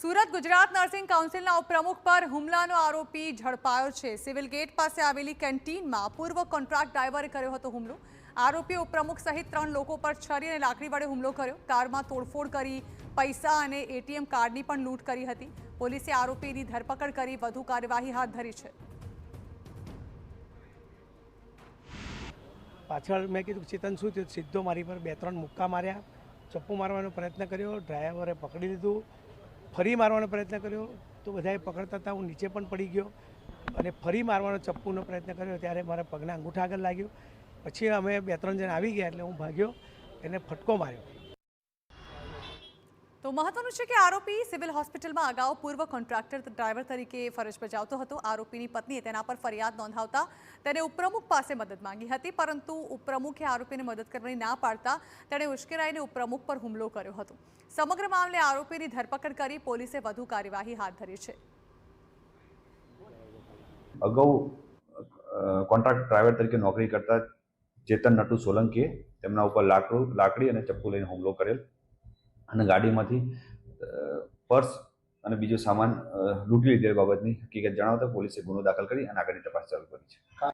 Surat Gujarat nursing કાઉન્સિલના ઉપપ્રમુખ પર હુમલાનો આરોપી ઝડપાયો છે। સિવિલ ગેટ પાસે આવેલી કેન્ટીનમાં પૂર્વ કોન્ટ્રાક્ટ ડ્રાઈવરે કર્યો હતો હુમલો। આરોપી ઉપપ્રમુખ સહિત 3 લોકો પર છરી અને લાકડી વડે હુમલો કર્યો। કારમાં તોડફોડ કરી પૈસા અને એટીએમ કાર્ડની પણ લૂંટ કરી હતી। પોલીસે આરોપીની ધરપકડ કરી વધુ કાર્યવાહી હાથ ધરી છે। પાછળ મેં કીધું ચેતન શું થયું, સીધો મારી પર 2-3 મુક્કા માર્યા, ચપ્પુ મારવાનો પ્રયત્ન કર્યો, ડ્રાઈવરે પકડી લીધું, ફરી મારવાનો પ્રયત્ન કર્યો તો બધાએ પકડતા હતા હું નીચે પણ પડી ગયો અને ફરી મારવાનો ચપ્પુનો પ્રયત્ન કર્યો ત્યારે મારા પગના અંગૂઠા આગળ લાગ્યું। પછી અમે 2-3 જણ આવી ગયા એટલે હું ભાગ્યો, એને ફટકો માર્યો। તો મહત્વનું છે કે આરોપી સિવિલ હોસ્પિટલમાં અગાઉ પૂર્વ કોન્ટ્રાક્ટર ડ્રાઈવર તરીકે ફરજ બજાવતો હતો। આરોપીની પત્નીએ તેના પર ફરિયાદ નોંધાવતા તેને ઉપપ્રમુખ પાસે મદદ માંગી હતી, પરંતુ ઉપપ્રમુખે આરોપીને મદદ કરવાની ના પાડતા તેણે ઉશ્કેરાઈને ઉપપ્રમુખ પર હુમલો કર્યો હતો। સમગ્ર મામલે આરોપીની ધરપકડ કરી પોલીસે વધુ કાર્યવાહી હાથ ધરી છે। અગાઉ કોન્ટ્રાક્ટ ડ્રાઈવર તરીકે નોકરી કરતા ચેતન નટુ સોલંકીએ તેમના ઉપર લાકડી અને ચપ્પુ લઈને હુમલો કરેલ અને ગાડીમાંથી પર્સ અને બીજો સામાન લૂંટી લીધેલ બાબતની હકીકત જણાવતા પોલીસે ગુનો દાખલ કરી અને આગળની તપાસ ચાલુ કરી છે।